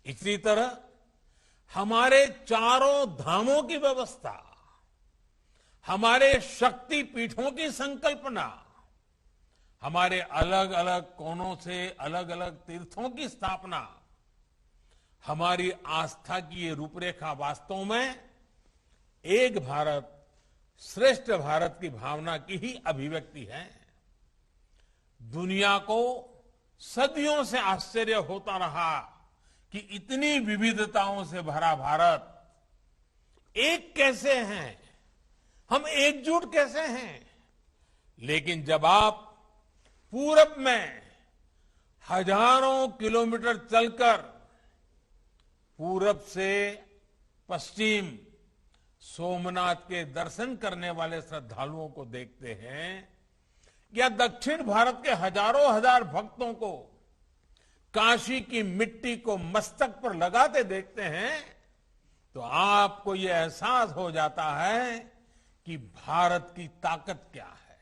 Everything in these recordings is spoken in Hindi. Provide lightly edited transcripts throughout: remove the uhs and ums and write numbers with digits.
इसी तरह हमारे चारों धामों की व्यवस्था, हमारे शक्ति पीठों की संकल्पना, हमारे अलग अलग कोनों से अलग अलग तीर्थों की स्थापना, हमारी आस्था की ये रूपरेखा वास्तव में एक भारत श्रेष्ठ भारत की भावना की ही अभिव्यक्ति है। दुनिया को सदियों से आश्चर्य होता रहा कि इतनी विविधताओं से भरा भारत एक कैसे हैं, हम एकजुट कैसे हैं। लेकिन जब आप पूरब में हजारों किलोमीटर चलकर पूरब से पश्चिम सोमनाथ के दर्शन करने वाले श्रद्धालुओं को देखते हैं या दक्षिण भारत के हजारों हजार भक्तों को काशी की मिट्टी को मस्तक पर लगाते देखते हैं तो आपको यह एहसास हो जाता है कि भारत की ताकत क्या है।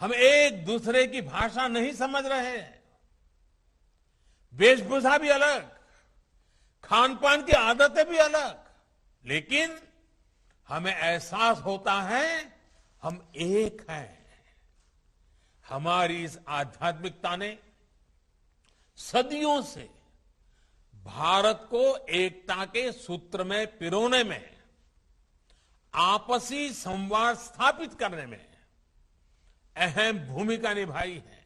हम एक दूसरे की भाषा नहीं समझ रहे हैं, वेशभूषा भी अलग, खान पान की आदतें भी अलग, लेकिन हमें एहसास होता है हम एक हैं। हमारी इस आध्यात्मिकता ने सदियों से भारत को एकता के सूत्र में पिरोने में, आपसी संवाद स्थापित करने में अहम भूमिका निभाई है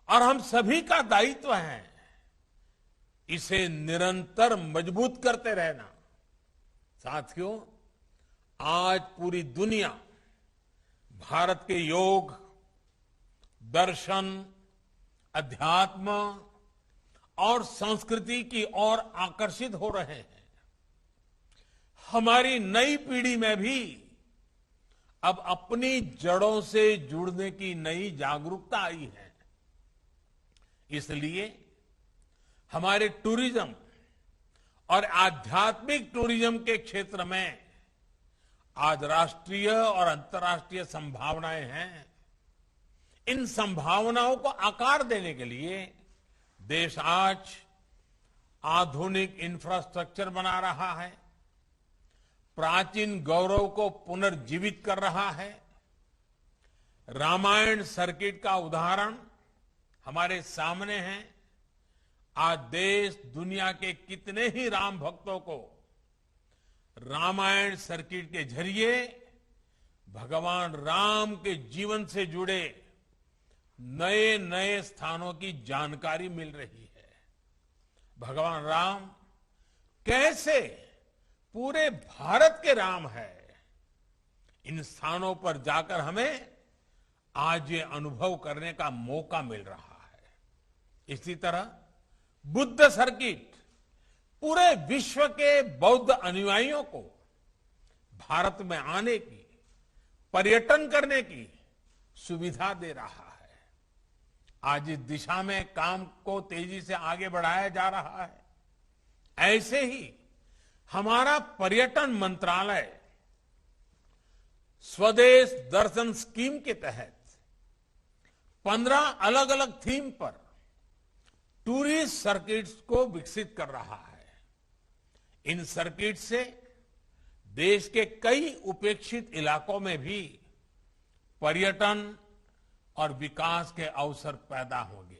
और हम सभी का दायित्व है इसे निरंतर मजबूत करते रहना। साथियों, आज पूरी दुनिया भारत के योग, दर्शन, अध्यात्म और संस्कृति की ओर आकर्षित हो रहे हैं। हमारी नई पीढ़ी में भी अब अपनी जड़ों से जुड़ने की नई जागरूकता आई है। इसलिए हमारे टूरिज्म और आध्यात्मिक टूरिज्म के क्षेत्र में आज राष्ट्रीय और अंतर्राष्ट्रीय संभावनाएं हैं। इन संभावनाओं को आकार देने के लिए देश आज आधुनिक इंफ्रास्ट्रक्चर बना रहा है, प्राचीन गौरव को पुनर्जीवित कर रहा है। रामायण सर्किट का उदाहरण हमारे सामने है। आज देश दुनिया के कितने ही राम भक्तों को रामायण सर्किट के जरिए भगवान राम के जीवन से जुड़े नए नए स्थानों की जानकारी मिल रही है। भगवान राम कैसे पूरे भारत के राम है, इन स्थानों पर जाकर हमें आज ये अनुभव करने का मौका मिल रहा है। इसी तरह बुद्ध सर्किट पूरे विश्व के बौद्ध अनुयायियों को भारत में आने की, पर्यटन करने की सुविधा दे रहा है। आज इस दिशा में काम को तेजी से आगे बढ़ाया जा रहा है। ऐसे ही हमारा पर्यटन मंत्रालय स्वदेश दर्शन स्कीम के तहत 15 अलग अलग थीम पर टूरिस्ट सर्किट्स को विकसित कर रहा है। इन सर्किट से देश के कई उपेक्षित इलाकों में भी पर्यटन और विकास के अवसर पैदा होंगे।